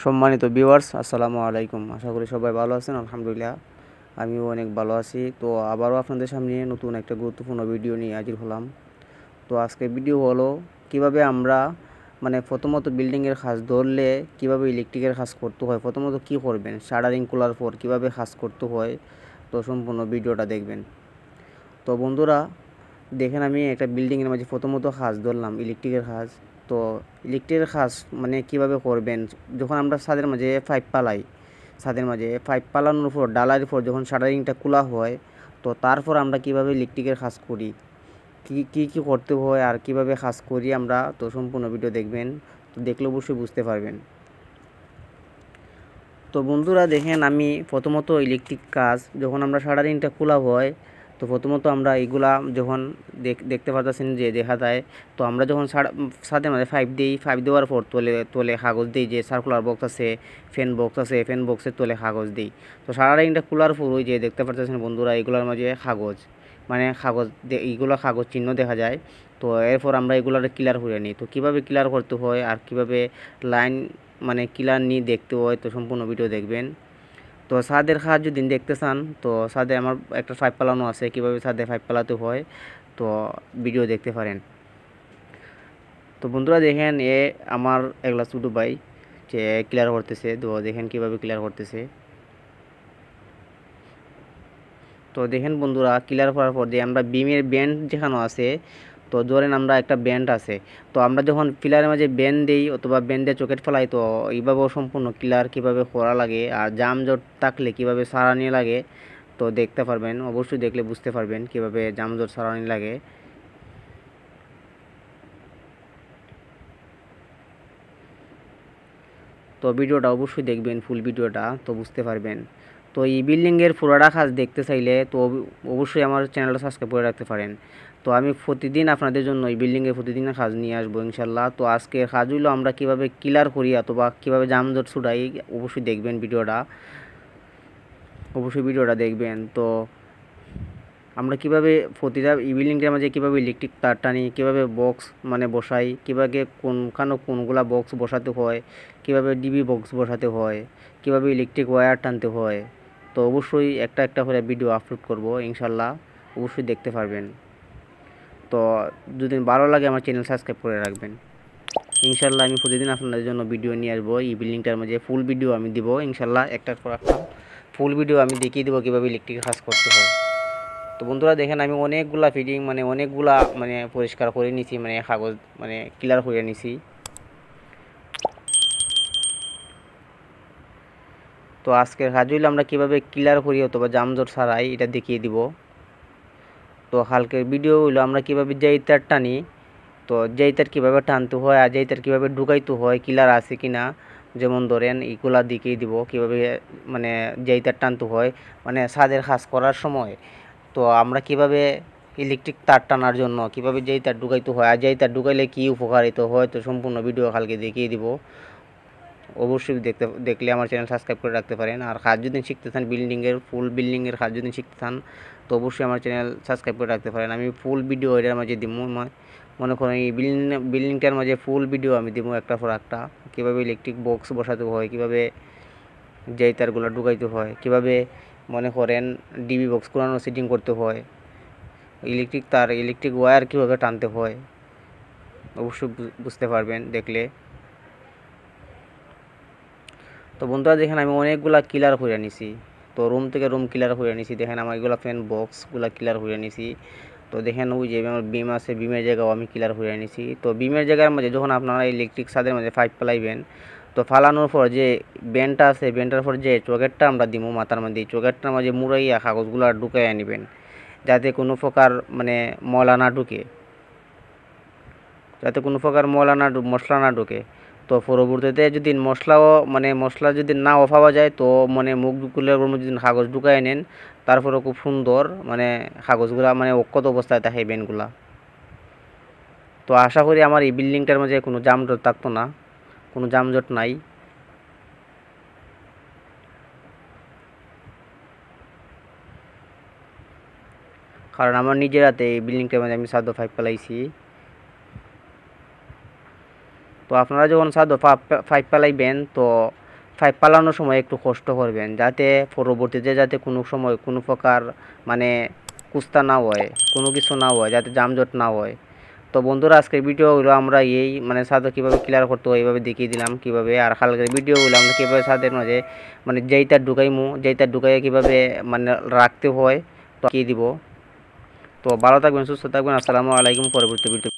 সম্মানিত ভিউয়ার্স, আসসালামু আলাইকুম। আশা করি সবাই ভালো আছেন। আলহামদুলিল্লাহ আমিও অনেক ভালো আছি। তো আবারও আপনাদের সামনে নতুন একটা গুরুত্বপূর্ণ ভিডিও নিয়ে হাজির হলাম। তো আজকে ভিডিও হলো কিভাবে আমরা প্রথমত বিল্ডিংয়ের কাজ ধরলে কিভাবে ইলেকট্রিকের কাজ করতে হয়, প্রথমত কি করবেন, শাটারিং খোলার পর কিভাবে কাজ করতে হয়। তো সম্পূর্ণ ভিডিওটা দেখবেন। তো বন্ধুরা দেখেন, আমি একটা বিল্ডিংয়ের মাঝে প্রথমত কাজ ধরলাম ইলেকট্রিকের কাজ। তো ইলেকট্রিকের কাজ কিভাবে করবেন, যখন আমরা ছাদের মাঝে পাইপ পালাই, ছাদের মাঝে পাইপ পালানোর পর ডালার পর যখন শাটারিংটা খোলা হয়, তো তারপর আমরা কিভাবে ইলেকট্রিকের কাজ করি, কি কি করতে হয় আর কিভাবে কাজ করি আমরা। তো সম্পূর্ণ ভিডিও দেখবেন, তো দেখলে অবশ্যই বুঝতে পারবেন। তো বন্ধুরা দেখেন, আমি প্রথমত ইলেকট্রিক কাজ যখন আমরা শাটারিংটা খোলা হয়, তো প্রথমত আমরা এইগুলা যখন দেখতে পাচ্ছেন যে দেখা যায়, তো আমরা যখন ছাদের মাঝে পাইপ দিই, পাইপ দেওয়ার পর তোলে কাগজ দিই, যে সার্কুলার বক্স আছে, ফ্যান বক্স আছে, ফ্যান বক্সের তোলে কাগজ দিই। তো শাটারিংটা খোলার পর ওই যে দেখতে পাচ্ছেন বন্ধুরা, এগুলোর মাঝে কাগজ এইগুলো কাগজ চিহ্ন দেখা যায়। তো এরপর আমরা এগুলো ক্লিয়ার করে নিই। তো কীভাবে ক্লিয়ার করতে হয় আর কীভাবে লাইন ক্লিয়ার নিয়ে দেখতে হয়, তো সম্পূর্ণ ভিডিও দেখবেন। তো ছাদের কাজ যদি দেখতে চান, তো ছাদে আমার একটা পাইপ পালানো আছে, কীভাবে ছাদে পাইপ পালাতে হয়, তো ভিডিও দেখতে পারেন। তো বন্ধুরা দেখেন, আমার এগুলা ছোটো ভাই যে ক্লিয়ার করতেছে। তো দেখেন কীভাবে ক্লিয়ার করতেছে। তো দেখেন বন্ধুরা, ক্লিয়ার করার পর যে আমরা বিমের ব্যান্ড যেখানে আছে, তো ধরেন আমরা একটা ব্যান্ড আছে, তো আমরা যখন পিলারের মাঝে ব্যান্ড দিই অথবা ব্যান্ডে চকেট ফেলাই, তো এইভাবেও সম্পূর্ণ ক্লিয়ার কীভাবে করা লাগে আর জামজট থাকলে কীভাবে সারানি লাগে, তো দেখতে পারবেন। অবশ্যই দেখলে বুঝতে পারবেন কীভাবে জামজট সারানি লাগে। তো ভিডিওটা অবশ্যই দেখবেন, ফুল ভিডিওটা, তো বুঝতে পারবেন। তো এই বিল্ডিংয়ের পুরোটা কাজ দেখতে চাইলে তো অবশ্যই আমার চ্যানেলটা সাবস্ক্রাইব করে রাখতে পারেন। তো আমি প্রতিদিন আপনাদের জন্য এই বিল্ডিংয়ে প্রতিদিনের কাজ নিয়ে আসবো ইনশাল্লাহ। তো আজকে কাজ হইলো আমরা কীভাবে ক্লিয়ার করি অথবা কীভাবে জামজট ছুটাই, অবশ্যই দেখবেন ভিডিওটা, অবশ্যই ভিডিওটা দেখবেন। তো আমরা কীভাবে প্রতিটা বিল্ডিংটার মাঝে কীভাবে ইলেকট্রিক তার টানি, কীভাবে বক্স বসাই, কীভাবে কোনগুলা বক্স বসাতে হয়, কীভাবে ডিবি বক্স বসাতে হয়, কীভাবে ইলেকট্রিক ওয়্যার টানতে হয়, তো অবশ্যই একটা একটা করে ভিডিও আপলোড করব ইনশাল্লাহ, অবশ্যই দেখতে পারবেন। তো যদি ভালো লাগে আমার চ্যানেল সাবস্ক্রাইব করে রাখবেন ইনশাল্লাহ। আমি প্রতিদিন আপনাদের জন্য ভিডিও নিয়ে আসবো। এই বিল্ডিংটার মাঝে ফুল ভিডিও আমি দিব ইনশাল্লাহ, একটার পর একটা ফুল ভিডিও আমি দেখিয়ে দেবো কীভাবে ইলেকট্রিক কাজ করতে হয়। তো বন্ধুরা দেখেন, আমি অনেকগুলা ফিটিং অনেকগুলা পরিষ্কার করে নিছি, কাগজ ক্লিয়ার করে নিছি। তো আজকের কাজ হইলে আমরা কীভাবে ক্লিয়ার করি অথবা জামজট ছাড়াই এটা দেখিয়ে দিব। তো কালকের ভিডিও হইলো আমরা কীভাবে জাইতার টানি, তো জাইতার কীভাবে টানতে হয় আর জাইতার কীভাবে ঢুকাইতে হয়, ক্লিয়ার আছে কি না, যেমন ধরেন এইগুলা দেখিয়ে দিব কীভাবে জাইতার টানতে হয় ছাদের কাজ করার সময়। তো আমরা কিভাবে ইলেকট্রিক তার টানার জন্য কিভাবে যেই তার ঢুকাইতে হয় আর যেই তার ঢুকাইলে কী উপকারিত হয়, তো সম্পূর্ণ ভিডিও কালকে দেখিয়ে দিব। অবশ্যই দেখলে আমার চ্যানেল সাবস্ক্রাইব করে রাখতে পারেন। আর কাজ যদি শিখতে চান ফুল বিল্ডিংয়ের কাজ যদি শিখতে চান, তো অবশ্যই আমার চ্যানেল সাবস্ক্রাইব করে রাখতে পারেন। আমি ফুল ভিডিও এটার মাঝে দিব, মনে করেন এই বিল্ডিংটার মাঝে ফুল ভিডিও আমি দিব একটা পর একটা, কীভাবে ইলেকট্রিক বক্স বসাতে হয়, কীভাবে যেই তারগুলো ঢুকাইতে হয়, কীভাবে মনে করেন ডিবি বক্স কোরানো সেটিং করতে হয়, ইলেকট্রিক ওয়্যার কীভাবে টানতে হয়, অবশ্যই বুঝতে পারবেন দেখলে। তো বন্ধুরা দেখেন, আমি অনেকগুলা ক্লিয়ার করে নিছি। তো রুম থেকে রুম ক্লিয়ার করে নিছি। দেখেন আমার এগুলো ফ্যান বক্সগুলো ক্লিয়ার করে নিছি। তো দেখেন ওই যে আমার বিম আছে, বিমের জায়গাও আমি ক্লিয়ার করে নিছি। তো বিমের জায়গার মাঝে যখন আপনারা ইলেকট্রিক ছাদের মাঝে পাইপ ফালাইবেন, তো ফালানোর পর যে বেন্ডটা আছে, বেন্ডটার পর যে চকেটটা আমরা দিব মাথার মধ্যে, চকেটটার মাঝে মুড়াইয়া কাগজগুলো ঢুকাইয়া নেবেন, যাতে কোনো প্রকার ময়লা না ঢুকে, মশলা না ঢুকে। তো পরবর্তীতে যদি মশলা যদি নাও পাওয়া যায়, তো মুখগুলোর যদি কাগজ ঢুকাই নেন, তারপরে খুব সুন্দর কাগজগুলা অক্ষত অবস্থায় থাকে বেনগুলা। তো আশা করি আমার এই বিল্ডিংটার মাঝে কোনো জামজট থাকতো না, কোনো জামজট নাই। কারণ আমার নিজের হাতে এই বিল্ডিংটার মাঝে আমি সাদা পাইপ ফেলাইছি। তো আপনারা যখন সাদা পাইপ ফেলাইবেন, তো পাইপ পালানোর সময় একটু কষ্ট করবেন, যাতে পরবর্তীতে যাতে কোনো সময় কোনো প্রকার মানে কুস্তা না হয়, কোনো কিছু না হয়, যাতে যানজট না হয়। তো বন্ধুরা, আজকের ভিডিওগুলো আমরা এই মানে ছাদে কীভাবে ক্লিয়ার করতে হয় এইভাবে দেখিয়ে দিলাম কীভাবে। আর কালকের ভিডিওগুলো আমরা কীভাবে ছাদের মাঝে মানে যেইটা ঢুকাইমু যেইটা ঢুকাইয়ে কীভাবে মানে রাখতে হয় তো দেখিয়ে দিব। তো ভালো থাকবেন, সুস্থ থাকবেন। আসসালামু আলাইকুম। পরবর্তী ভিডিও